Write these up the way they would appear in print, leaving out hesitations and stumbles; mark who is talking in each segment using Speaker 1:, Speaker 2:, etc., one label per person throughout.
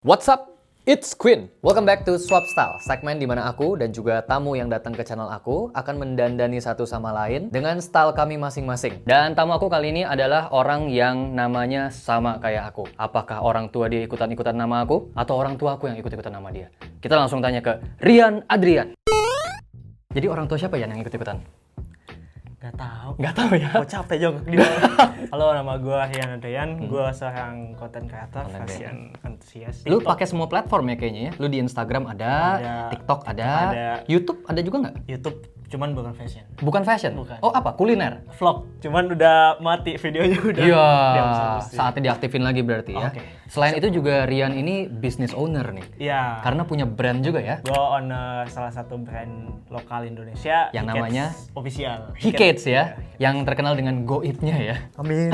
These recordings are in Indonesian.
Speaker 1: What's up? It's Queen. Welcome back to Swap Style, segmen di mana aku dan juga tamu yang datang ke channel aku akan mendandani satu sama lain dengan style kami masing-masing. Dan tamu aku kali ini adalah orang yang namanya sama kayak aku. Apakah orang tua dia ikutan-ikutan nama aku atau orang tua aku yang ikut-ikutan nama dia? Kita langsung tanya ke Rian Adrian. Jadi orang tua siapa ya yang ikut-ikutan?
Speaker 2: Gak tahu.
Speaker 1: Gak tahu ya.
Speaker 2: Gue capek jong. Halo, nama gue Rian Adrian. Gue seorang content creator, fashion enthusiast.
Speaker 1: Lu pakai semua platform ya kayaknya ya? Lu di Instagram ada, TikTok ada, YouTube ada juga nggak?
Speaker 2: YouTube cuman bukan fashion.
Speaker 1: Bukan fashion?
Speaker 2: Bukan.
Speaker 1: Oh apa? Kuliner?
Speaker 2: Vlog. Cuman udah mati videonya udah.
Speaker 1: Iya,
Speaker 2: dihapus.
Speaker 1: saatnya diaktifin lagi berarti ya.
Speaker 2: Oke.
Speaker 1: Selain itu juga Rian ini business owner nih.
Speaker 2: Iya.
Speaker 1: Karena punya brand juga ya.
Speaker 2: Gue owner salah satu brand lokal Indonesia.
Speaker 1: Yang
Speaker 2: Hikets
Speaker 1: namanya?
Speaker 2: Official.
Speaker 1: Hikets ya, yang terkenal dengan goibnya ya.
Speaker 2: Amin.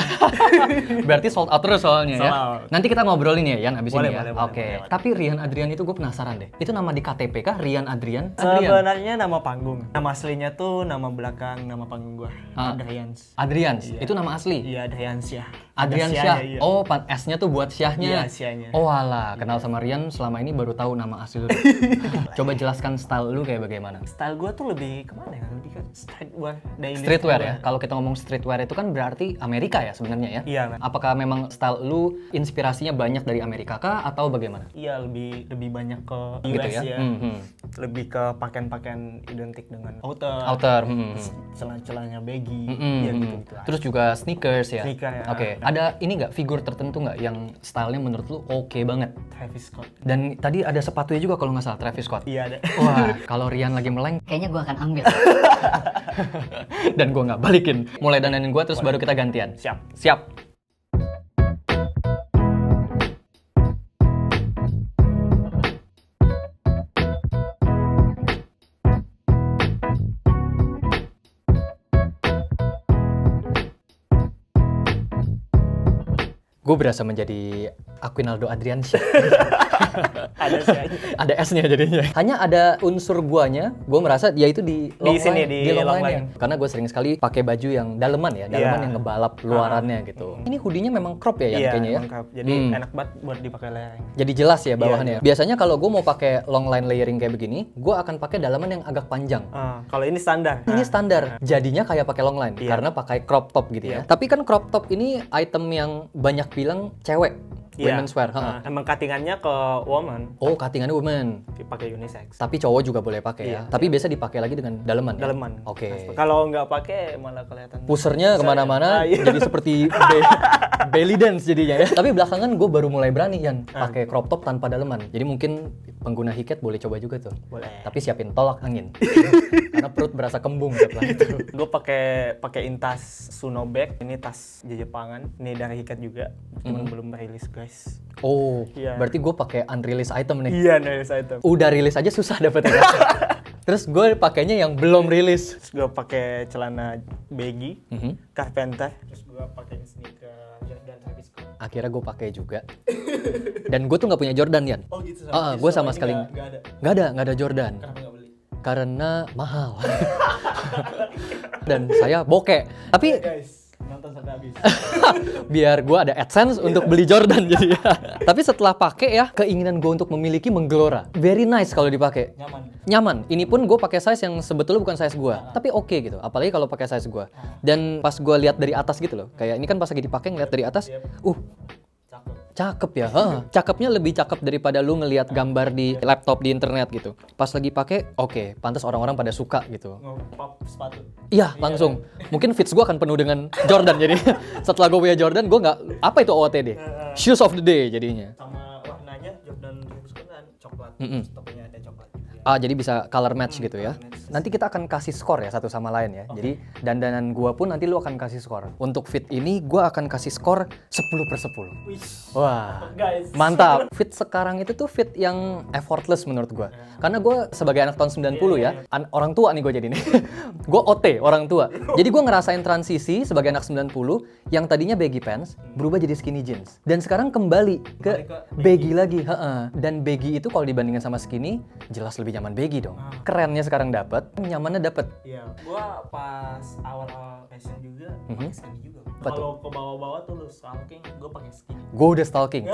Speaker 1: Berarti sold out terus soalnya ya.
Speaker 2: Sold out.
Speaker 1: Nanti kita ngobrolin ya Yan abis
Speaker 2: Boleh,
Speaker 1: ini ya.
Speaker 2: boleh,
Speaker 1: Oke.
Speaker 2: boleh.
Speaker 1: Tapi Rian Adrian itu gue penasaran deh. Itu nama di KTP kah Rian Adrian?
Speaker 2: Sebenarnya nama panggung. Nama aslinya tuh nama belakang nama panggung gue. Adrians.
Speaker 1: Adrians. Itu nama asli.
Speaker 2: Iya, Adriansyah.
Speaker 1: Adrian
Speaker 2: Ada
Speaker 1: Syah.
Speaker 2: iya.
Speaker 1: Oh, S-nya tuh buat Syahnya.
Speaker 2: Iya, Syahnya.
Speaker 1: Oh alah, kenal sama Rian selama ini baru tahu nama asli lu. Coba jelaskan style lu kayak bagaimana?
Speaker 2: Style gue tuh lebih kemana ya? Lebih ke streetwear, daily
Speaker 1: Streetwear ya. Kalau kita ngomong streetwear itu kan berarti Amerika ya sebenarnya ya.
Speaker 2: Iya, kan?
Speaker 1: Apakah memang style lu inspirasinya banyak dari Amerika kah atau bagaimana?
Speaker 2: Iya, lebih banyak ke
Speaker 1: Gitu
Speaker 2: US
Speaker 1: ya?
Speaker 2: ya. Lebih ke pakaian-pakaian identik dengan
Speaker 1: Outer.
Speaker 2: celah-celahnya baggy,
Speaker 1: Mm-mm.
Speaker 2: ya gitu.
Speaker 1: Terus juga sneakers ya.
Speaker 2: Sneaker ya.
Speaker 1: Oke. Ada ini nggak figur tertentu nggak yang stylenya menurut lu oke banget?
Speaker 2: Travis Scott.
Speaker 1: Dan tadi ada sepatunya juga kalau nggak salah Travis Scott.
Speaker 2: Iya ada.
Speaker 1: Wah, kalau Rian lagi meleng
Speaker 3: Kayaknya gue akan ambil.
Speaker 1: dan gua nggak balikin. Mulai dandanin gua terus baru kita gantian.
Speaker 2: Siap.
Speaker 1: Siap. Gue berasa menjadi Aquinaldo Adriansyah.
Speaker 2: Ada sih.
Speaker 1: Ada S-nya jadinya. Hanya ada unsur guanya, gue merasa dia itu di
Speaker 2: sini, di long line.
Speaker 1: Karena gue sering sekali pakai baju yang daleman ya, daleman yang ngebalap luarannya gitu. Ini hoodie-nya memang crop ya,
Speaker 2: Iya,
Speaker 1: kayaknya ya.
Speaker 2: lengkap. Jadi enak banget buat dipakai layering.
Speaker 1: Jadi jelas ya bawahannya. Biasanya kalau gue mau pakai long line layering kayak begini, gue akan pakai dalaman yang agak panjang.
Speaker 2: Kalau ini standar.
Speaker 1: Ini standar, jadinya kayak pakai long line karena pakai crop top gitu ya. Tapi kan crop top ini item yang banyak bilang cewek, women's wear.
Speaker 2: Emang cuttingannya ke woman,
Speaker 1: Oh, cuttingannya women.
Speaker 2: dipakai unisex.
Speaker 1: Tapi cowok juga boleh pakai ya. Tapi biasa dipakai lagi dengan daleman. ya?
Speaker 2: Daleman.
Speaker 1: Oke.
Speaker 2: Kalau nggak pakai malah kelihatan.
Speaker 1: Pusernya kemana-mana
Speaker 2: iya.
Speaker 1: jadi seperti belly dance jadinya ya. Tapi belakangan gue baru mulai berani Yan pakai crop top tanpa daleman. Jadi mungkin pengguna Hiket boleh coba juga tuh.
Speaker 2: Boleh.
Speaker 1: Tapi siapin tolak angin. Karena perut berasa kembung setelah itu.
Speaker 2: Gue pakaiin tas Suno bag, ini tas Jepangan, ini dari Hiket juga, cuman belum rilis guys.
Speaker 1: Oh,
Speaker 2: Iya.
Speaker 1: berarti gue pakai unreleased item nih.
Speaker 2: Iya, rilis item.
Speaker 1: Udah rilis aja susah dapetnya. Terus gue pakainya yang belum rilis.
Speaker 2: Terus gue pakai celana baggy,
Speaker 1: Mhm.
Speaker 2: Carpenter. Terus gue pakai sneaker Jordan Travis Scott.
Speaker 1: Akhirnya gue pakai juga. Dan gue tuh nggak punya Jordan Yan.
Speaker 2: Oh gitu.
Speaker 1: Gue sama sekali
Speaker 2: Nggak ada.
Speaker 1: nggak ada Jordan.
Speaker 2: Kenapa nggak beli?
Speaker 1: Karena mahal. Dan saya bokeh. Tapi
Speaker 2: Guys, nonton sampai habis.
Speaker 1: biar gue ada AdSense untuk beli Jordan jadi ya. Tapi setelah pakai ya, keinginan gue untuk memiliki menggelora. Very nice kalau dipakai. Nyaman. Ini pun gue pakai size yang sebetulnya bukan size gue, tapi oke gitu. Apalagi kalau pakai size gue. Dan pas gue lihat dari atas gitu loh, kayak ini kan pas lagi dipakai ngeliat dari atas, cakep ya. Cakepnya lebih cakep daripada lu ngelihat gambar di laptop di internet gitu. Pas lagi pakai, oke, pantas orang-orang pada suka gitu.
Speaker 2: Ngepop sepatu.
Speaker 1: Iya, langsung. Mungkin fits gue akan penuh dengan Jordan jadi. Setelah gue punya Jordan, gue nggak apa itu OOTD. Shoes of the day jadinya.
Speaker 2: Sama warnanya Jordan Travis Scott kan coklat. Topinya ada coklat juga.
Speaker 1: Jadi bisa color match gitu ya. Nanti kita akan kasih skor ya satu sama lain ya. Jadi dandanan gua pun nanti lu akan kasih skor. Untuk fit ini gua akan kasih skor 10/10. Wah,
Speaker 2: Guys.
Speaker 1: mantap. Fit sekarang itu tuh fit yang effortless menurut gua. Karena gua sebagai anak tahun 90 ya, orang tua nih gua jadi nih. Gua OT orang tua. Jadi gua ngerasain transisi sebagai anak 90 yang tadinya baggy pants berubah jadi skinny jeans. Dan sekarang kembali ke baggy lagi. Dan baggy itu kalau dibandingkan sama skinny jelas lebih nyaman baggy dong. Kerennya sekarang dapat, nyamannya dapat.
Speaker 2: Iya, gua pas awal-awal fashion juga pakai skinny juga.
Speaker 1: Apa tuh?
Speaker 2: Kalau ke bawah-bawah tuh lu stalking, gua pakai skinny.
Speaker 1: Gue udah stalking.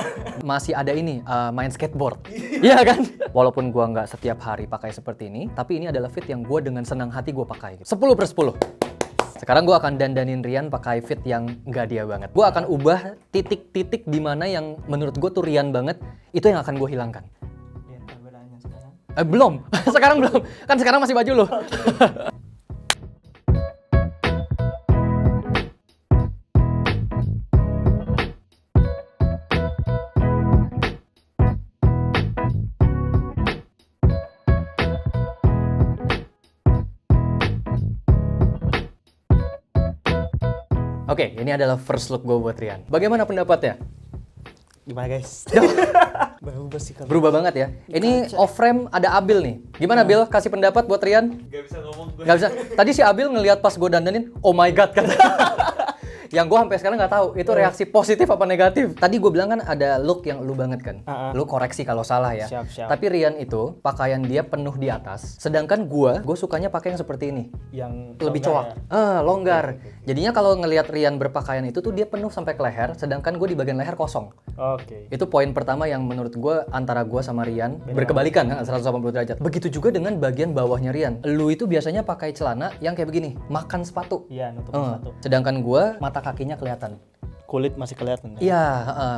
Speaker 1: Masih ada ini, main skateboard. Iya kan? Walaupun gue nggak setiap hari pakai seperti ini, tapi ini adalah fit yang gue dengan senang hati gue pakai. 10/10. Sekarang gue akan dandanin Rian pakai fit yang nggak dia banget. Gue akan ubah titik-titik di mana yang menurut gue tuh Rian banget, itu yang akan gue hilangkan.
Speaker 2: Lihat perbedaannya sekarang.
Speaker 1: Belum. Sekarang belum. Kan sekarang masih baju lo. Oke, ini adalah first look gue buat Rian. Bagaimana pendapatnya?
Speaker 2: Gimana guys? Berubah sih kalau.
Speaker 1: Berubah banget ya. Ini off frame ada Abil nih. Gimana Bil? Kasih pendapat buat Rian?
Speaker 2: Gak bisa ngomong gue.
Speaker 1: Gak bisa. Tadi si Abil ngelihat pas gue dandanin, oh my god kata. Yang gue sampai sekarang nggak tahu itu reaksi positif apa negatif. Tadi gue bilang kan ada look yang lu banget kan. Lu koreksi kalau salah ya.
Speaker 2: Siap.
Speaker 1: Tapi Rian itu pakaian dia penuh di atas. Sedangkan gue sukanya pakai yang seperti ini.
Speaker 2: Yang
Speaker 1: Lebih
Speaker 2: longgar
Speaker 1: coak.
Speaker 2: ya?
Speaker 1: Longgar. Jadinya kalau ngelihat Rian berpakaian itu tuh dia penuh sampai ke leher, sedangkan gue di bagian leher kosong.
Speaker 2: Oke.
Speaker 1: Itu poin pertama yang menurut gue antara gue sama Rian berkebalikan 180 derajat. Begitu juga dengan bagian bawahnya Rian. Lu itu biasanya pakai celana yang kayak begini, makan sepatu.
Speaker 2: Iya, nutup sepatu.
Speaker 1: Sedangkan gue mata kakinya kelihatan.
Speaker 2: Kulit masih kelihatan.
Speaker 1: Iya,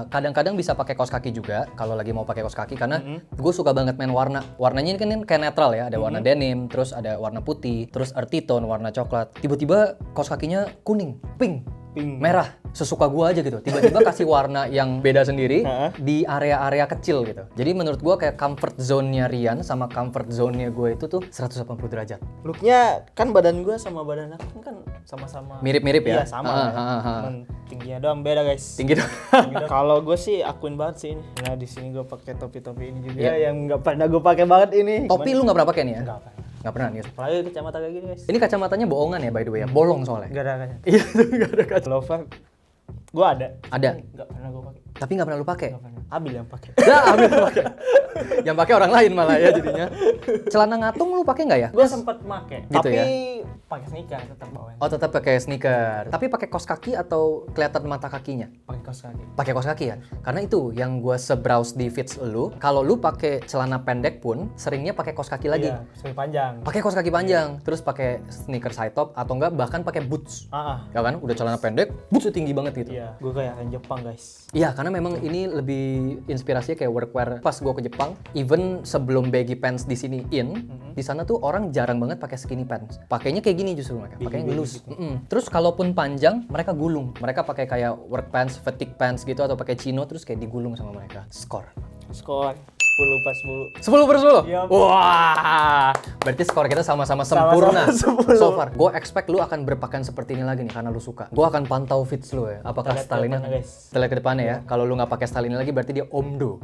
Speaker 1: kadang-kadang bisa pakai kaos kaki juga kalau lagi mau pakai kaos kaki karena gue suka banget main warna. Warnanya ini kan kayak netral ya, ada warna denim, terus ada warna putih, terus earthy tone, warna coklat. Tiba-tiba kaos kakinya kuning, pink. Merah, sesuka gua aja gitu. Tiba-tiba kasih warna yang beda sendiri di area-area kecil gitu. Jadi menurut gua kayak comfort zone-nya Rian sama comfort zone-nya gue itu tuh 180 derajat.
Speaker 2: Looknya kan badan gue sama badan aku kan sama-sama.
Speaker 1: Mirip-mirip ya?
Speaker 2: Iya sama. Cuman tingginya doang beda guys.
Speaker 1: Tinggi dong.
Speaker 2: Kalau gue sih akuin banget sih ini. Nah di sini gue pakai topi-topi ini juga
Speaker 1: Iya.
Speaker 2: yang nggak pernah gue pakai banget ini.
Speaker 1: Topi lu nggak pernah pakai nih ya?
Speaker 2: Nggak pernah.
Speaker 1: Nggak pernah nih.
Speaker 2: Apalagi kacamata kayak gini guys.
Speaker 1: Ini kacamatanya bohongan ya by the way ya, bolong soalnya.
Speaker 2: Nggak ada kacamata.
Speaker 1: Iya, nggak ada kaca.
Speaker 2: Loafer gue ada.
Speaker 1: Ada.
Speaker 2: Nggak pernah gue pakai.
Speaker 1: Tapi nggak pernah lu pakai.
Speaker 2: Nggak pernah. Abil yang pakai.
Speaker 1: Ya, ambil pakai. Yang pakai orang lain malah ya jadinya. Celana ngatung lu pakai nggak ya?
Speaker 2: Gue sempat pakai.
Speaker 1: Gitu
Speaker 2: tapi
Speaker 1: ya?
Speaker 2: pakai sneaker tetap bawaan.
Speaker 1: Oh, tetap pakai sneaker. Tapi pakai kaos kaki atau kelihatan mata kakinya?
Speaker 2: Pakai kaos kaki.
Speaker 1: Pakai kaos kaki ya? Karena itu yang gue se-browse di feeds lu, kalau lu pakai celana pendek pun seringnya pakai kaos kaki lagi.
Speaker 2: Iya, sering panjang.
Speaker 1: Pakai kaos kaki panjang, terus pakai sneaker side top atau enggak bahkan pakai boots. Ya kan? Udah celana pendek, bootsnya tinggi banget gitu.
Speaker 2: Iya, gue kayak orang Jepang guys.
Speaker 1: Iya, karena memang ini lebih inspirasinya kayak workwear. Pas gue ke Jepang, even sebelum baggy pants di sini di sana tuh orang jarang banget pakai skinny pants. Pakainya kayak gini justru mereka, pakainya loose. Terus kalaupun panjang, mereka gulung. Mereka pakai kayak work pants, fatigue pants gitu atau pakai chino terus kayak digulung sama mereka. Skor.
Speaker 2: Skor 10/10.
Speaker 1: 10/10?
Speaker 2: Iya.
Speaker 1: Wah, berarti skor kita sama-sama sempurna.
Speaker 2: Sama-sama 10.
Speaker 1: So far, gue expect lu akan berpakaian seperti ini lagi nih karena lu suka. Gue akan pantau fits lu ya. Apakah
Speaker 2: Kita lihat
Speaker 1: style ini?
Speaker 2: ke depannya, guys.
Speaker 1: Kita lihat ke depannya ya. Kalau lu nggak pakai style ini lagi, berarti dia omdo.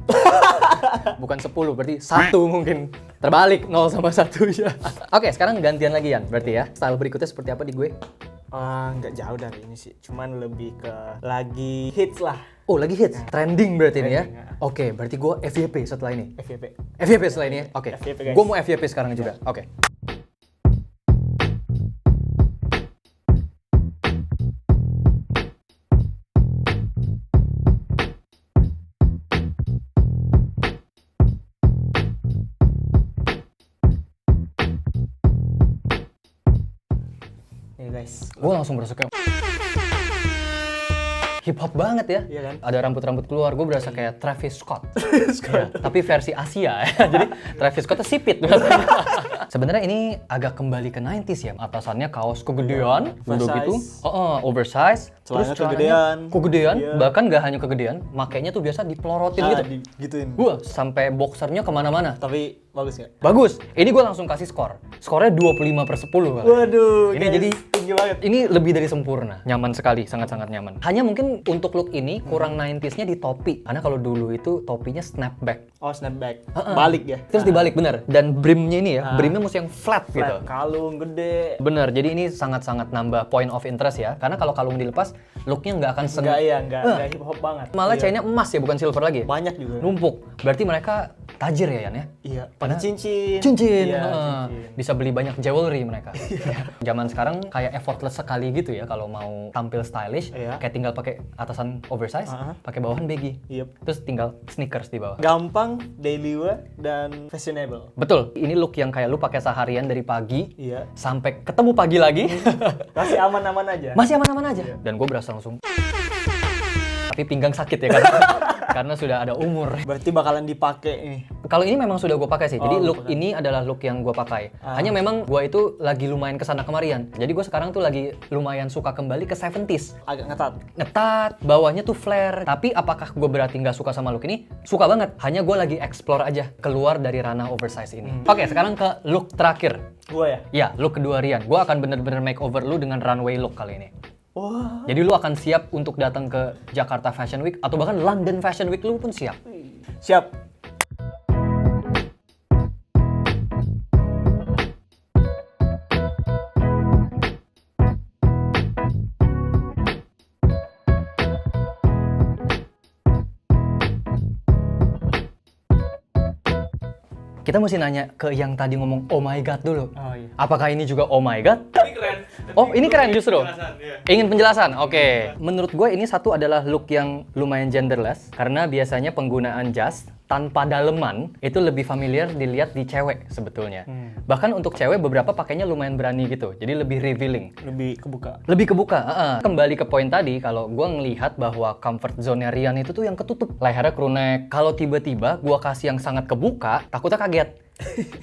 Speaker 1: Bukan 10, berarti 1 mungkin. Terbalik 0 sama 1 ya. Oke, sekarang gantian lagi Yan. Berarti ya, style berikutnya seperti apa di gue?
Speaker 2: Nggak jauh dari ini sih, cuman lebih ke lagi hits lah.
Speaker 1: Oh, lagi hits. Trending berarti ini ya.
Speaker 2: Trending, ya.
Speaker 1: Oke, berarti gue FYP setelah ini.
Speaker 2: FYP.
Speaker 1: FYP setelah ini ya? Oke.
Speaker 2: FYP, guys.
Speaker 1: Gue mau FYP sekarang juga. Oke.
Speaker 2: Nih guys.
Speaker 1: Gue langsung berasa kayak hip hop banget ya.
Speaker 2: Iya kan?
Speaker 1: Ada rambut-rambut keluar, gue berasa kayak Travis Scott. Iya, tapi versi Asia ya. Jadi Travis Scottnya sipit. Sebenarnya ini agak kembali ke 90s ya. Atasannya kaos kegedean, udah gitu. Oversize.
Speaker 2: Celananya
Speaker 1: celananya kegedean,
Speaker 2: Iya.
Speaker 1: bahkan gak hanya kegedean, makainya tuh biasa dipelorotin gitu.
Speaker 2: Gituin.
Speaker 1: Sampai boxernya kemana-mana.
Speaker 2: Tapi bagus nggak?
Speaker 1: Bagus. Ini gue langsung kasih skor. Skornya 25/10. Bang.
Speaker 2: Waduh.
Speaker 1: Ini
Speaker 2: guys,
Speaker 1: jadi
Speaker 2: tinggi banget.
Speaker 1: ini lebih dari sempurna. Nyaman sekali, sangat-sangat nyaman. Hanya mungkin untuk look ini kurang 90s-nya di topi. Karena kalau dulu itu topinya snapback.
Speaker 2: Oh, snapback. Balik ya.
Speaker 1: Terus dibalik bener. Dan brimnya ini ya, brimnya mesti yang flat gitu.
Speaker 2: Kalung gede.
Speaker 1: Bener, jadi ini sangat-sangat nambah point of interest ya. Karena kalau kalung dilepas, looknya nggak akan
Speaker 2: Enggak hip hop banget.
Speaker 1: Malah
Speaker 2: Iya.
Speaker 1: chainnya emas ya, bukan silver lagi.
Speaker 2: Banyak juga.
Speaker 1: Numpuk. Berarti mereka tajir ya Yan ya.
Speaker 2: Iya. Pada cincin.
Speaker 1: Cincin.
Speaker 2: Iya,
Speaker 1: Heeh. Bisa beli banyak jewelry mereka. Zaman sekarang kayak effortless sekali gitu ya kalau mau tampil stylish.
Speaker 2: Iya.
Speaker 1: Kayak tinggal pakai atasan oversize, pakai bawahan baggy.
Speaker 2: Yep.
Speaker 1: Terus tinggal sneakers di bawah.
Speaker 2: Gampang, daily wear, dan fashionable.
Speaker 1: Betul. Ini look yang kayak lu pakai seharian dari pagi
Speaker 2: Iya.
Speaker 1: sampai ketemu pagi lagi.
Speaker 2: Masih aman-aman aja.
Speaker 1: Masih aman-aman aja. Dan gue berasa langsung. Tapi pinggang sakit ya karena sudah ada umur.
Speaker 2: Berarti bakalan dipakai nih.
Speaker 1: Kalau ini memang sudah gue pakai sih. Jadi look
Speaker 2: bukan.
Speaker 1: ini adalah look yang gue pakai. Hanya memang gue itu lagi lumayan kesana kemarian. Jadi gue sekarang tuh lagi lumayan suka kembali ke 70s.
Speaker 2: Agak ngetat.
Speaker 1: Ngetat, bawahnya tuh flare. Tapi apakah gue berarti nggak suka sama look ini? Suka banget. Hanya gue lagi explore aja keluar dari ranah oversize ini. Oke, sekarang ke look terakhir.
Speaker 2: Gua ya?
Speaker 1: Ya, look kedua Rian. Gue akan bener-bener makeover lu dengan runway look kali ini.
Speaker 2: Wah.
Speaker 1: Jadi lu akan siap untuk datang ke Jakarta Fashion Week atau bahkan London Fashion Week lu pun siap.
Speaker 2: Siap.
Speaker 1: Kita mesti nanya ke yang tadi ngomong oh my god dulu.
Speaker 2: Oh iya.
Speaker 1: Apakah ini juga oh my god?
Speaker 3: Ini keren.
Speaker 1: Oh, ini keren justru.
Speaker 3: Iya.
Speaker 1: Ingin penjelasan? Oke. Menurut gue ini satu adalah look yang lumayan genderless karena biasanya penggunaan jas tanpa daleman itu lebih familiar dilihat di cewek sebetulnya. Bahkan untuk cewek beberapa pakainya lumayan berani gitu. Jadi lebih revealing.
Speaker 2: Lebih kebuka.
Speaker 1: Lebih kebuka. Kembali ke poin tadi, kalau gue ngelihat bahwa comfort zone Rian itu tuh yang ketutup. Lehernya crew neck. Kalau tiba-tiba gue kasih yang sangat kebuka, takutnya kaget.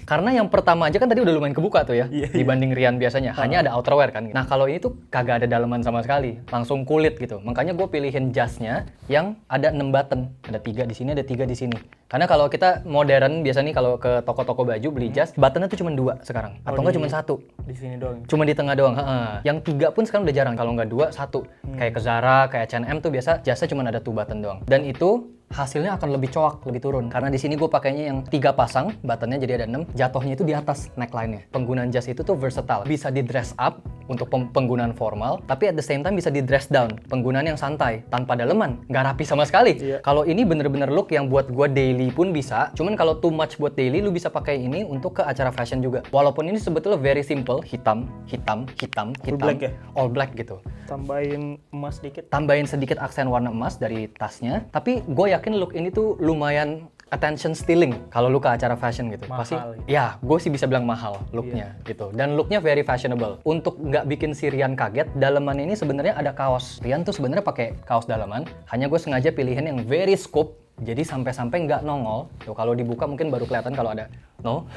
Speaker 1: Karena yang pertama aja kan tadi udah lumayan kebuka tuh ya, dibanding Rian biasanya. Hanya ada outerwear kan. Nah kalau ini tuh kagak ada daleman sama sekali, langsung kulit gitu. Makanya gue pilihin jasnya yang ada 6 button. Ada 3 di sini, ada 3 di sini. Karena kalau kita modern biasa nih kalau ke toko-toko baju beli jas, buttonnya tuh cuma 2 sekarang. Atau enggak cuma 1.
Speaker 2: Di sini doang.
Speaker 1: Cuma di tengah doang. Yang 3 pun sekarang udah jarang. Kalau nggak 2, 1. Kayak ke Zara, kayak H&M tuh biasa jasnya cuma ada 2 button doang. Dan itu hasilnya akan lebih coak, lebih turun. Karena di sini gue pakainya yang 3 pasang, buttonnya jadi ada 6. Jatuhnya itu di atas neckline-nya. Penggunaan jas itu tuh versatile. Bisa di dress up untuk penggunaan formal, tapi at the same time bisa di dress down. Penggunaan yang santai, tanpa daleman, nggak rapi sama sekali. Kalau ini bener-bener look yang buat gue daily pun bisa. Cuman kalau too much buat daily, lu bisa pakai ini untuk ke acara fashion juga. Walaupun ini sebetulnya very simple, hitam.
Speaker 2: Full black ya?
Speaker 1: All black gitu.
Speaker 2: Tambahin emas dikit.
Speaker 1: Tambahin sedikit aksen warna emas dari tasnya, tapi gue yakin look ini tuh lumayan attention stealing kalau lu ke acara fashion gitu.
Speaker 2: Mahal
Speaker 1: Pasti
Speaker 2: ya?
Speaker 1: ya gue sih bisa bilang mahal looknya gitu. Dan looknya very fashionable. Untuk nggak bikin si Rian kaget, daleman ini sebenarnya ada kaos. Rian tuh sebenarnya pakai kaos daleman, hanya gue sengaja pilihin yang very scoop. Jadi sampai-sampai nggak nongol. Tuh kalau dibuka mungkin baru kelihatan kalau ada no.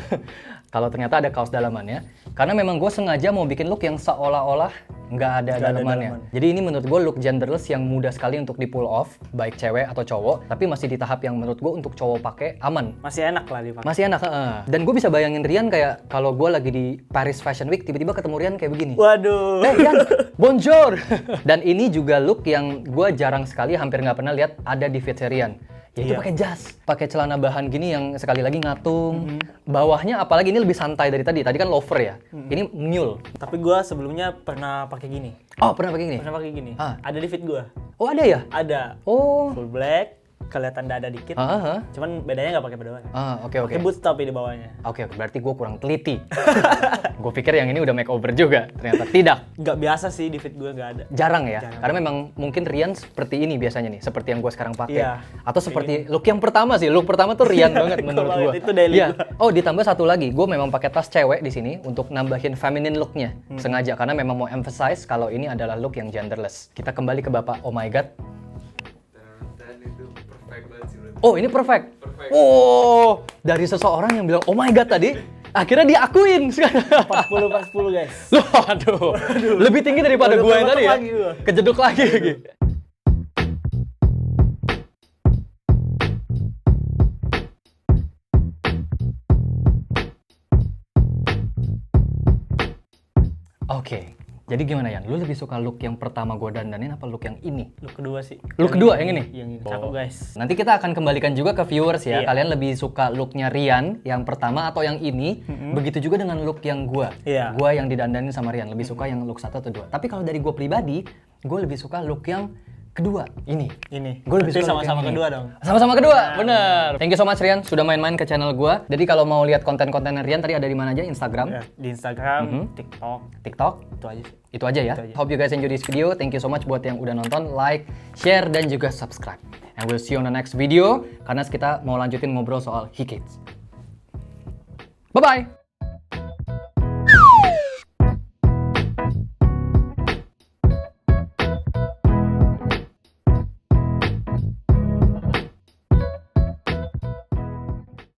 Speaker 1: Kalau ternyata ada kaos dalamannya. Karena memang gue sengaja mau bikin look yang seolah-olah nggak ada dalamannya. Jadi ini menurut gue look genderless yang mudah sekali untuk di pull off, baik cewek atau cowok. Tapi masih di tahap yang menurut gue untuk cowok pakai aman.
Speaker 2: Masih enak lah dipakai.
Speaker 1: Masih enak. Dan gue bisa bayangin Rian kayak kalau gue lagi di Paris Fashion Week, tiba-tiba ketemu Rian kayak begini.
Speaker 2: Waduh.
Speaker 1: Rian, bonjour. Dan ini juga look yang gue jarang sekali, hampir nggak pernah lihat ada di fit Rian. Yaitu pakai jas, pakai celana bahan gini yang sekali lagi ngatung. Bawahnya apalagi ini lebih santai dari tadi. Tadi kan loafer ya. Ini mule.
Speaker 2: Tapi gua sebelumnya pernah pakai gini.
Speaker 1: Oh, pernah pakai gini?
Speaker 2: Pernah pakai gini.
Speaker 1: Ah.
Speaker 2: Ada di fit gua.
Speaker 1: Oh, ada ya?
Speaker 2: Ada.
Speaker 1: Oh.
Speaker 2: Full black, kelihatan dada dikit. Cuman bedanya nggak pakai bawah.
Speaker 1: Oke.
Speaker 2: Pakai boots tapi di bawahnya.
Speaker 1: Oke, berarti gue kurang teliti. Gue pikir yang ini udah makeover juga. Ternyata tidak.
Speaker 2: Nggak biasa sih di fit gua, nggak ada.
Speaker 1: Jarang ya? Karena memang mungkin Rian seperti ini biasanya nih. Seperti yang gue sekarang pakai.
Speaker 2: Iya.
Speaker 1: Atau seperti look yang pertama sih. Look pertama tuh Rian banget menurut gue.
Speaker 2: Itu daily
Speaker 1: Iya.
Speaker 2: gua.
Speaker 1: Oh, ditambah satu lagi. Gue memang pakai tas cewek di sini untuk nambahin feminine looknya. Sengaja. Karena memang mau emphasize kalau ini adalah look yang genderless. Kita kembali ke Bapak Oh My God.
Speaker 3: Dan itu perfect banget sih menurut.
Speaker 1: Oh, ini perfect. Oh, dari seseorang yang bilang oh my god tadi, akhirnya diakuin sekarang.
Speaker 2: 40/40 guys.
Speaker 1: Loh, aduh. Lebih tinggi daripada
Speaker 2: Waduh,
Speaker 1: gue yang tadi ya.
Speaker 2: lagi gua.
Speaker 1: Kejeduk lagi. Oke. Jadi gimana Yan? Lu lebih suka look yang pertama gue dandanin apa look yang ini?
Speaker 2: Look kedua sih.
Speaker 1: Look kedua yang ini?
Speaker 2: Yang ini. Cakep guys.
Speaker 1: Nanti kita akan kembalikan juga ke viewers ya.
Speaker 2: Iya.
Speaker 1: Kalian lebih suka looknya Rian yang pertama atau yang ini. Begitu juga dengan look yang gua.
Speaker 2: Iya.
Speaker 1: Gua yang didandanin sama Rian. Lebih suka yang look 1 atau 2. Tapi kalau dari gua pribadi, gua lebih suka look yang kedua, ini.
Speaker 2: Ini.
Speaker 1: Gue lebih
Speaker 2: Berarti
Speaker 1: suka
Speaker 2: sama-sama
Speaker 1: yang ini.
Speaker 2: kedua dong.
Speaker 1: Sama-sama kedua, bener. Thank you so much Rian sudah main-main ke channel gua. Jadi kalau mau lihat konten-konten Rian tadi ada di mana aja? Instagram,
Speaker 2: Ya, di Instagram, TikTok,
Speaker 1: TikTok,
Speaker 2: itu aja sih.
Speaker 1: itu aja ya.
Speaker 2: Itu aja.
Speaker 1: Hope you guys enjoy this video. Thank you so much buat yang udah nonton, like, share dan juga subscribe. And we'll see you on the next video karena kita mau lanjutin ngobrol soal He Kids. Bye bye.